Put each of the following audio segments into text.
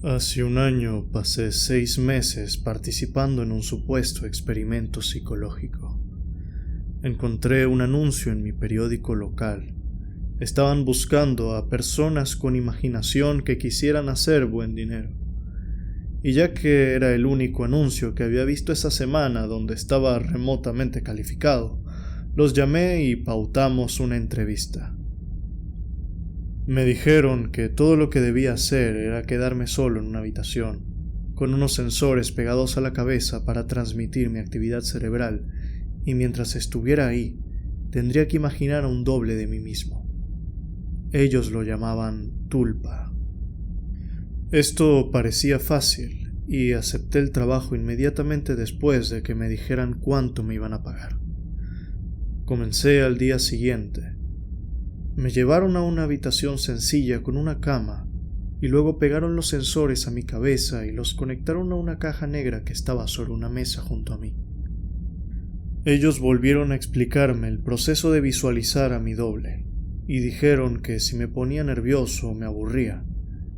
Hace un año pasé 6 meses participando en un supuesto experimento psicológico. Encontré un anuncio en mi periódico local. Estaban buscando a personas con imaginación que quisieran hacer buen dinero. Y ya que era el único anuncio que había visto esa semana donde estaba remotamente calificado, los llamé y pautamos una entrevista. Me dijeron que todo lo que debía hacer era quedarme solo en una habitación, con unos sensores pegados a la cabeza para transmitir mi actividad cerebral, y mientras estuviera ahí, tendría que imaginar a un doble de mí mismo. Ellos lo llamaban tulpa. Esto parecía fácil, y acepté el trabajo inmediatamente después de que me dijeran cuánto me iban a pagar. Comencé al día siguiente. Me llevaron a una habitación sencilla con una cama y luego pegaron los sensores a mi cabeza y los conectaron a una caja negra que estaba sobre una mesa junto a mí. Ellos volvieron a explicarme el proceso de visualizar a mi doble y dijeron que si me ponía nervioso o me aburría,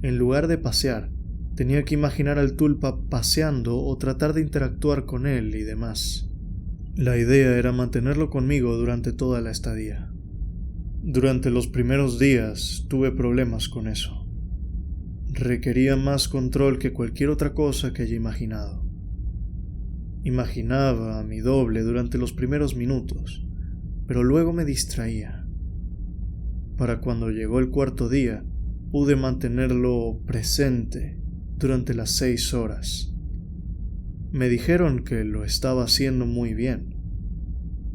en lugar de pasear, tenía que imaginar al tulpa paseando o tratar de interactuar con él y demás. La idea era mantenerlo conmigo durante toda la estadía. Durante los primeros días tuve problemas con eso. Requería más control que cualquier otra cosa que haya imaginado. Imaginaba a mi doble durante los primeros minutos, pero luego me distraía. Para cuando llegó el cuarto día, pude mantenerlo presente durante las 6 horas. Me dijeron que lo estaba haciendo muy bien.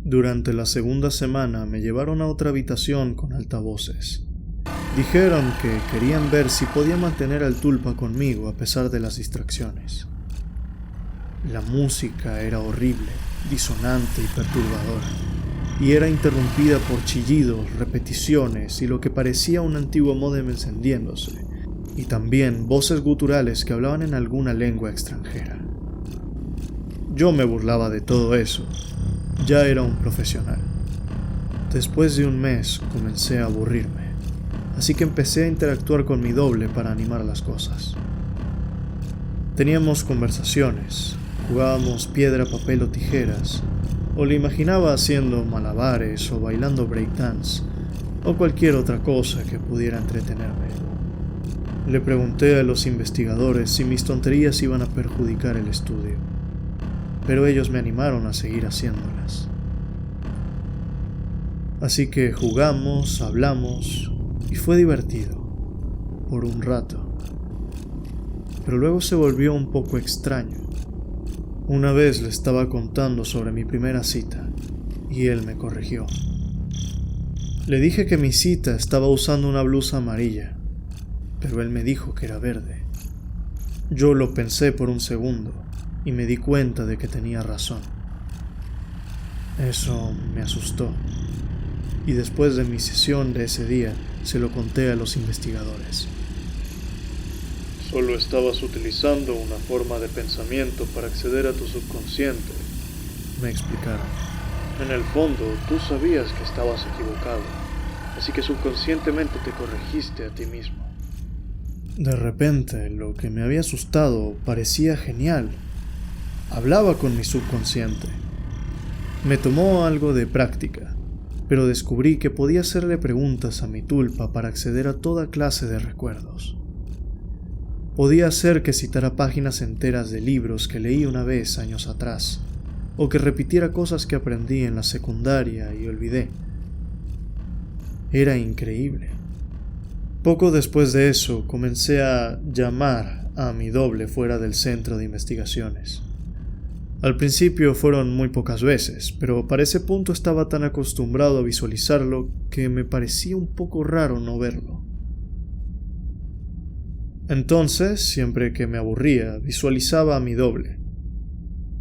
Durante la segunda semana me llevaron a otra habitación con altavoces. Dijeron que querían ver si podía mantener al tulpa conmigo a pesar de las distracciones. La música era horrible, disonante y perturbadora, y era interrumpida por chillidos, repeticiones y lo que parecía un antiguo módem encendiéndose, y también voces guturales que hablaban en alguna lengua extranjera. Yo me burlaba de todo eso. Ya era un profesional. Después de un mes comencé a aburrirme, así que empecé a interactuar con mi doble para animar las cosas. Teníamos conversaciones, jugábamos piedra, papel o tijeras, o le imaginaba haciendo malabares o bailando breakdance, o cualquier otra cosa que pudiera entretenerme. Le pregunté a los investigadores si mis tonterías iban a perjudicar el estudio, pero ellos me animaron a seguir haciéndolas. Así que jugamos, hablamos, y fue divertido, por un rato. Pero luego se volvió un poco extraño. Una vez le estaba contando sobre mi primera cita, y él me corrigió. Le dije que mi cita estaba usando una blusa amarilla, pero él me dijo que era verde. Yo lo pensé por un segundo, y me di cuenta de que tenía razón. Eso me asustó, y después de mi sesión de ese día, se lo conté a los investigadores. Solo estabas utilizando una forma de pensamiento para acceder a tu subconsciente, me explicaron. En el fondo, tú sabías que estabas equivocado, así que subconscientemente te corregiste a ti mismo. De repente, lo que me había asustado parecía genial. Hablaba con mi subconsciente. Me tomó algo de práctica, pero descubrí que podía hacerle preguntas a mi tulpa para acceder a toda clase de recuerdos. Podía hacer que citara páginas enteras de libros que leí una vez años atrás, o que repitiera cosas que aprendí en la secundaria y olvidé. Era increíble. Poco después de eso, comencé a llamar a mi doble fuera del centro de investigaciones. Al principio fueron muy pocas veces, pero para ese punto estaba tan acostumbrado a visualizarlo que me parecía un poco raro no verlo. Entonces, siempre que me aburría, visualizaba a mi doble.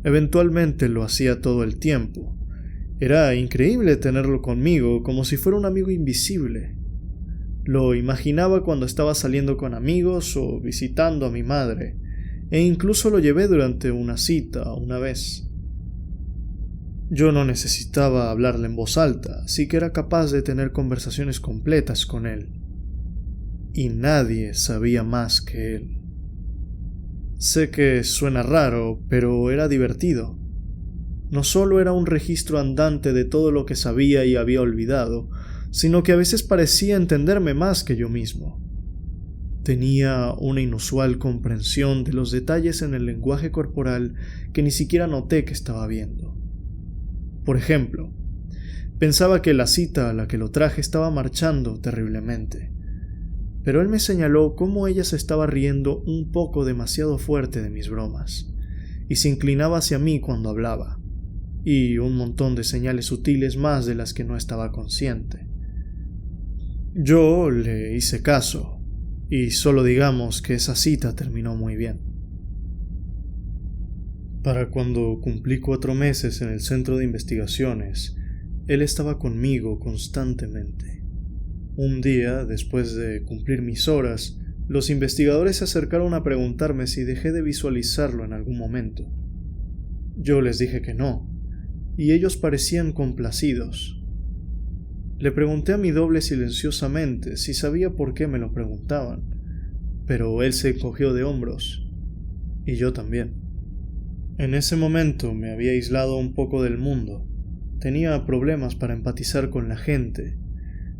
Eventualmente lo hacía todo el tiempo. Era increíble tenerlo conmigo, como si fuera un amigo invisible. Lo imaginaba cuando estaba saliendo con amigos o visitando a mi madre, e incluso lo llevé durante una cita una vez. Yo no necesitaba hablarle en voz alta, así que era capaz de tener conversaciones completas con él. Y nadie sabía más que él. Sé que suena raro, pero era divertido. No solo era un registro andante de todo lo que sabía y había olvidado, sino que a veces parecía entenderme más que yo mismo. Tenía una inusual comprensión de los detalles en el lenguaje corporal que ni siquiera noté que estaba viendo. Por ejemplo, pensaba que la cita a la que lo traje estaba marchando terriblemente, pero él me señaló cómo ella se estaba riendo un poco demasiado fuerte de mis bromas, y se inclinaba hacia mí cuando hablaba, y un montón de señales sutiles más de las que no estaba consciente. Yo le hice caso, y solo digamos que esa cita terminó muy bien. Para cuando cumplí 4 meses en el centro de investigaciones, él estaba conmigo constantemente. Un día, después de cumplir mis horas, los investigadores se acercaron a preguntarme si dejé de visualizarlo en algún momento. Yo les dije que no, y ellos parecían complacidos. Le pregunté a mi doble silenciosamente si sabía por qué me lo preguntaban, pero él se encogió de hombros, y yo también. En ese momento me había aislado un poco del mundo. Tenía problemas para empatizar con la gente.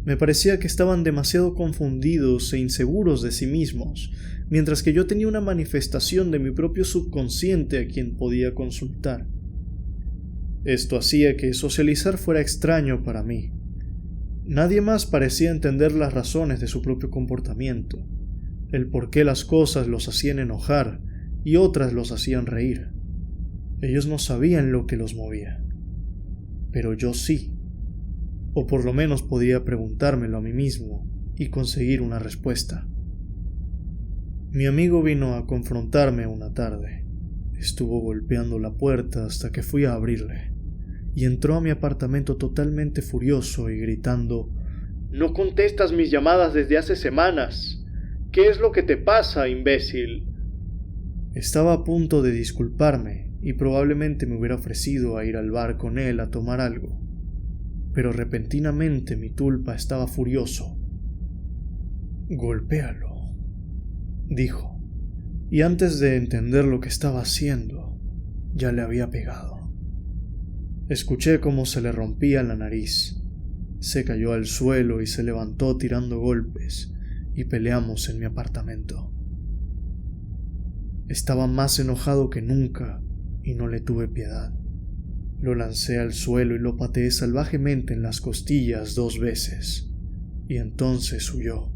Me parecía que estaban demasiado confundidos e inseguros de sí mismos, mientras que yo tenía una manifestación de mi propio subconsciente a quien podía consultar. Esto hacía que socializar fuera extraño para mí. Nadie más parecía entender las razones de su propio comportamiento, el por qué las cosas los hacían enojar y otras los hacían reír. Ellos no sabían lo que los movía, pero yo sí, o por lo menos podía preguntármelo a mí mismo y conseguir una respuesta. Mi amigo vino a confrontarme una tarde. Estuvo golpeando la puerta hasta que fui a abrirle, y entró a mi apartamento totalmente furioso y gritando: «No contestas mis llamadas desde hace semanas. ¿Qué es lo que te pasa, imbécil?». Estaba a punto de disculparme y probablemente me hubiera ofrecido a ir al bar con él a tomar algo, pero repentinamente mi tulpa estaba furioso. «Golpéalo», dijo, y antes de entender lo que estaba haciendo, ya le había pegado. Escuché cómo se le rompía la nariz. Se cayó al suelo y se levantó tirando golpes, y peleamos en mi apartamento. Estaba más enojado que nunca y no le tuve piedad. Lo lancé al suelo y lo pateé salvajemente en las costillas 2 veces, y entonces huyó.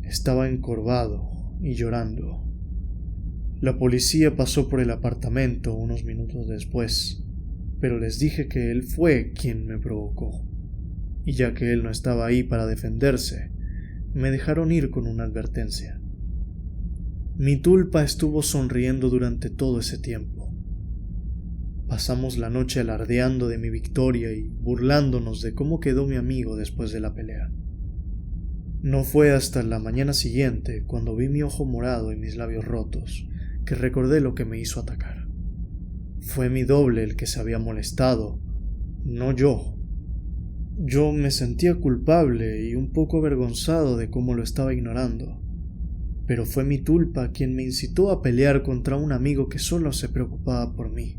Estaba encorvado y llorando. La policía pasó por el apartamento unos minutos después, pero les dije que él fue quien me provocó, y ya que él no estaba ahí para defenderse, me dejaron ir con una advertencia. Mi tulpa estuvo sonriendo durante todo ese tiempo. Pasamos la noche alardeando de mi victoria y burlándonos de cómo quedó mi amigo después de la pelea. No fue hasta la mañana siguiente, cuando vi mi ojo morado y mis labios rotos, que recordé lo que me hizo atacar. Fue mi doble el que se había molestado, no yo. Yo me sentía culpable y un poco avergonzado de cómo lo estaba ignorando, pero fue mi tulpa quien me incitó a pelear contra un amigo que solo se preocupaba por mí.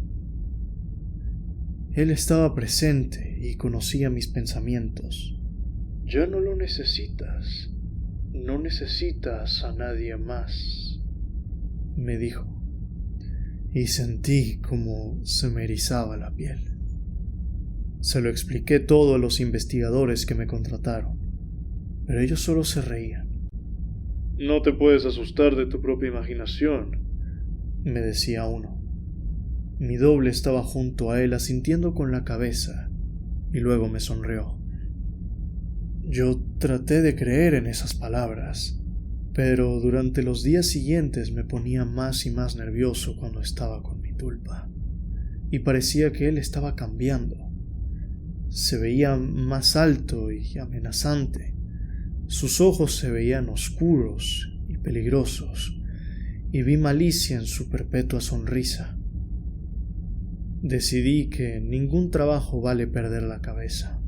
Él estaba presente y conocía mis pensamientos. «Ya no lo necesitas. No necesitas a nadie más», me dijo, y sentí como se me erizaba la piel. Se lo expliqué todo a los investigadores que me contrataron, pero ellos solo se reían. «No te puedes asustar de tu propia imaginación», me decía uno. Mi doble estaba junto a él asintiendo con la cabeza, y luego me sonrió. Yo traté de creer en esas palabras, pero durante los días siguientes me ponía más y más nervioso cuando estaba con mi tulpa, y parecía que él estaba cambiando. Se veía más alto y amenazante. Sus ojos se veían oscuros y peligrosos, y vi malicia en su perpetua sonrisa. Decidí que ningún trabajo vale perder la cabeza.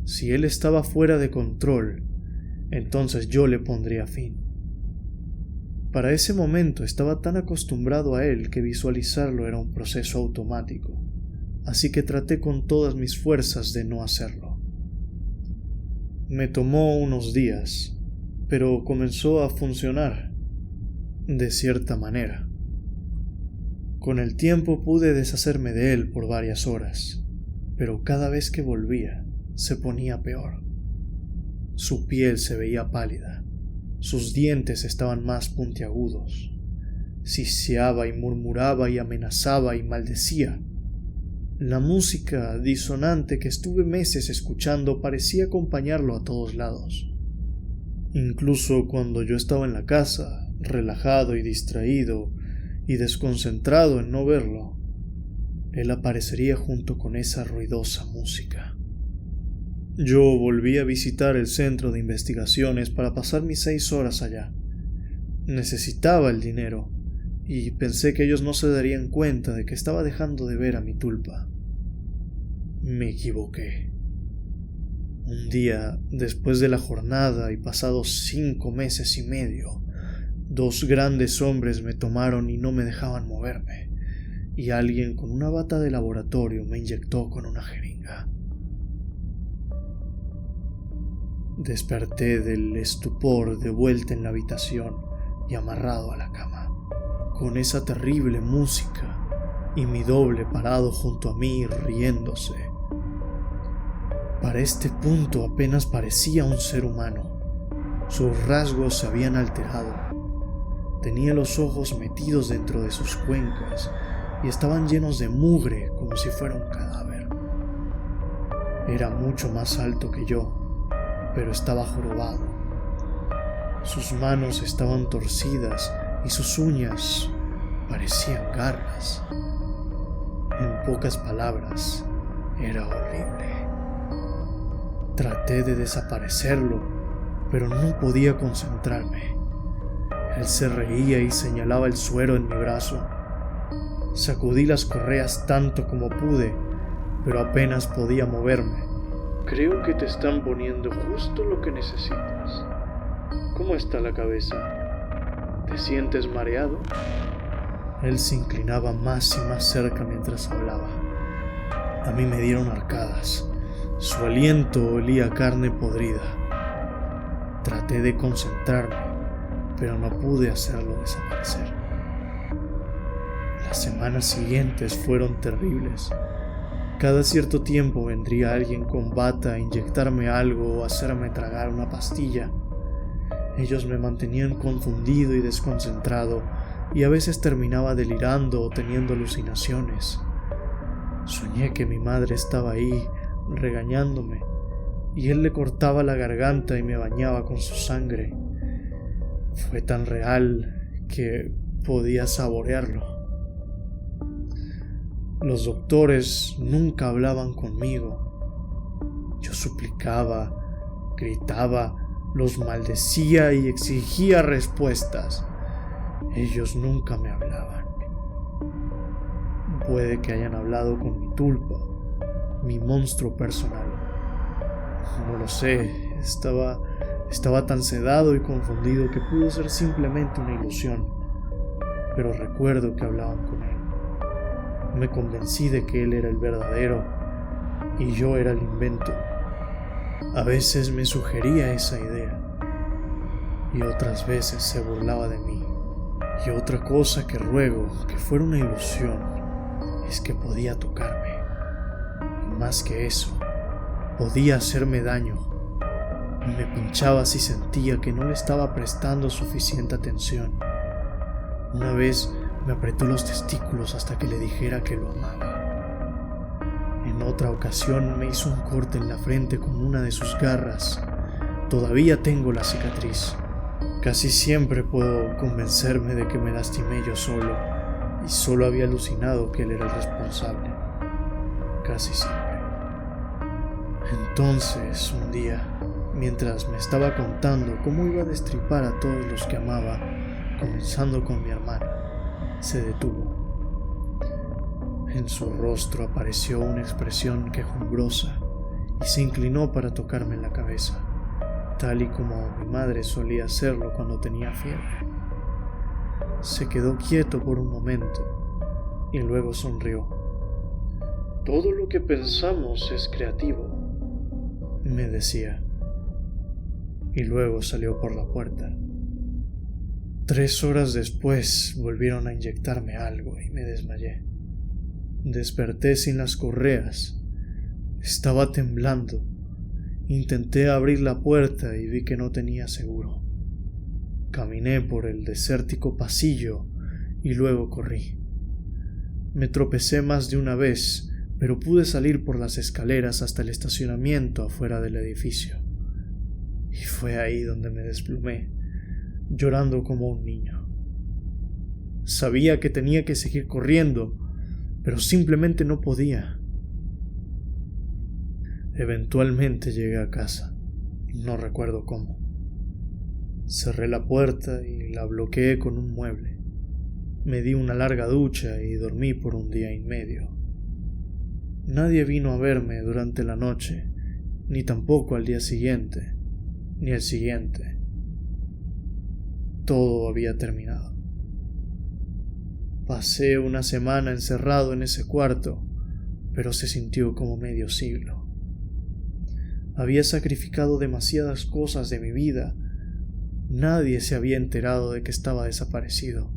Si él estaba fuera de control, entonces yo le pondría fin. Para ese momento estaba tan acostumbrado a él que visualizarlo era un proceso automático, así que traté con todas mis fuerzas de no hacerlo. Me tomó unos días, pero comenzó a funcionar, de cierta manera. Con el tiempo pude deshacerme de él por varias horas, pero cada vez que volvía se ponía peor. Su piel se veía pálida, sus dientes estaban más puntiagudos, siseaba y murmuraba y amenazaba y maldecía. La música disonante que estuve meses escuchando parecía acompañarlo a todos lados. Incluso cuando yo estaba en la casa, relajado y distraído, y desconcentrado en no verlo, él aparecería junto con esa ruidosa música. Yo volví a visitar el centro de investigaciones para pasar mis 6 horas allá. Necesitaba el dinero, y pensé que ellos no se darían cuenta de que estaba dejando de ver a mi tulpa. Me equivoqué. Un día, después de la jornada y pasados 5 meses y medio, 2 grandes hombres me tomaron y no me dejaban moverme, y alguien con una bata de laboratorio me inyectó con una jeringa. Desperté del estupor de vuelta en la habitación y amarrado a la cama, con esa terrible música y mi doble parado junto a mí riéndose. Para este punto apenas parecía un ser humano. Sus rasgos se habían alterado. Tenía los ojos metidos dentro de sus cuencas y estaban llenos de mugre como si fuera un cadáver. Era mucho más alto que yo, pero estaba jorobado. Sus manos estaban torcidas y sus uñas parecían garras. En pocas palabras, era horrible. Traté de desaparecerlo, pero no podía concentrarme. Él se reía y señalaba el suero en mi brazo. Sacudí las correas tanto como pude, pero apenas podía moverme. Creo que te están poniendo justo lo que necesitas. ¿Cómo está la cabeza? ¿Te sientes mareado? Él se inclinaba más y más cerca mientras hablaba. A mí me dieron arcadas. Su aliento olía a carne podrida. Traté de concentrarme, pero no pude hacerlo desaparecer. Las semanas siguientes fueron terribles. Cada cierto tiempo vendría alguien con bata a inyectarme algo o hacerme tragar una pastilla. Ellos me mantenían confundido y desconcentrado, y a veces terminaba delirando o teniendo alucinaciones. Soñé que mi madre estaba ahí, regañándome, y él le cortaba la garganta y me bañaba con su sangre. Fue tan real que podía saborearlo. Los doctores nunca hablaban conmigo. Yo suplicaba, gritaba, los maldecía y exigía respuestas. Ellos nunca me hablaban. Puede que hayan hablado con mi tulpa, mi monstruo personal. No lo sé, estaba tan sedado y confundido que pudo ser simplemente una ilusión, pero recuerdo que hablaban con él. Me convencí de que él era el verdadero y yo era el invento. A veces me sugería esa idea y otras veces se burlaba de mí. Y otra cosa que ruego que fuera una ilusión es que podía tocarme. Y más que eso, podía hacerme daño. Me pinchaba si sentía que no le estaba prestando suficiente atención. Una vez me apretó los testículos hasta que le dijera que lo amaba. En otra ocasión me hizo un corte en la frente con una de sus garras. Todavía tengo la cicatriz. Casi siempre puedo convencerme de que me lastimé yo solo y solo había alucinado que él era el responsable. Casi siempre. Entonces, un día, mientras me estaba contando cómo iba a destripar a todos los que amaba, comenzando con mi hermano, se detuvo. En su rostro apareció una expresión quejumbrosa y se inclinó para tocarme en la cabeza, tal y como mi madre solía hacerlo cuando tenía fiebre. Se quedó quieto por un momento y luego sonrió. Todo lo que pensamos es creativo, me decía. Y luego salió por la puerta. 3 horas después volvieron a inyectarme algo y me desmayé. Desperté sin las correas. Estaba temblando. Intenté abrir la puerta y vi que no tenía seguro. Caminé por el desértico pasillo y luego corrí. Me tropecé más de una vez, pero pude salir por las escaleras hasta el estacionamiento afuera del edificio. Y fue ahí donde me desplomé, llorando como un niño. Sabía que tenía que seguir corriendo, pero simplemente no podía. Eventualmente llegué a casa, no recuerdo cómo. Cerré la puerta y la bloqueé con un mueble. Me di una larga ducha y dormí por 1 día y medio. Nadie vino a verme durante la noche, ni tampoco al día siguiente, ni el siguiente. Todo había terminado. Pasé una semana encerrado en ese cuarto, pero se sintió como medio siglo. Había sacrificado demasiadas cosas de mi vida. Nadie se había enterado de que estaba desaparecido.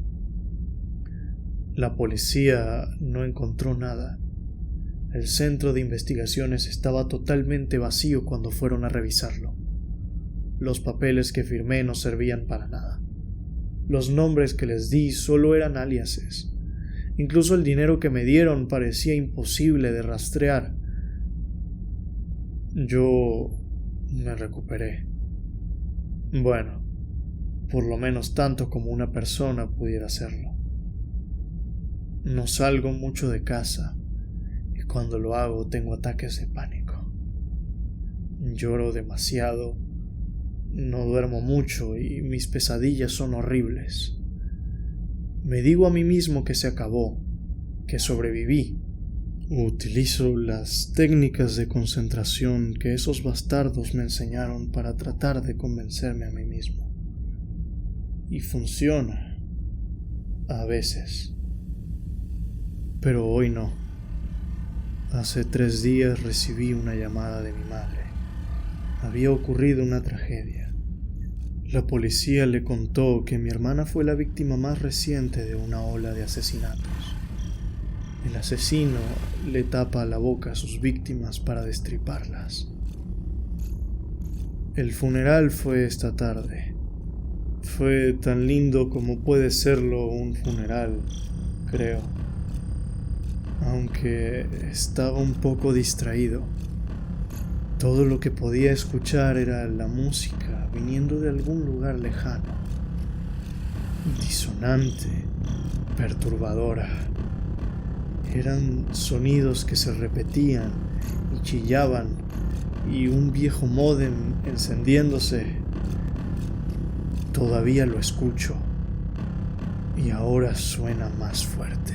La policía no encontró nada. El centro de investigaciones estaba totalmente vacío cuando fueron a revisarlo. Los papeles que firmé no servían para nada. Los nombres que les di solo eran aliases. Incluso el dinero que me dieron parecía imposible de rastrear. Yo me recuperé. Bueno, por lo menos tanto como una persona pudiera hacerlo. No salgo mucho de casa y cuando lo hago tengo ataques de pánico. Lloro demasiado, no duermo mucho y mis pesadillas son horribles. Me digo a mí mismo que se acabó, que sobreviví. Utilizo las técnicas de concentración que esos bastardos me enseñaron para tratar de convencerme a mí mismo. Y funciona. A veces. Pero hoy no. Hace 3 días recibí una llamada de mi madre. Había ocurrido una tragedia. La policía le contó que mi hermana fue la víctima más reciente de una ola de asesinatos. El asesino le tapa la boca a sus víctimas para destriparlas. El funeral fue esta tarde. Fue tan lindo como puede serlo un funeral, creo. Aunque estaba un poco distraído. Todo lo que podía escuchar era la música viniendo de algún lugar lejano. Disonante, perturbadora. Eran sonidos que se repetían y chillaban, y un viejo módem encendiéndose. Todavía lo escucho, y ahora suena más fuerte.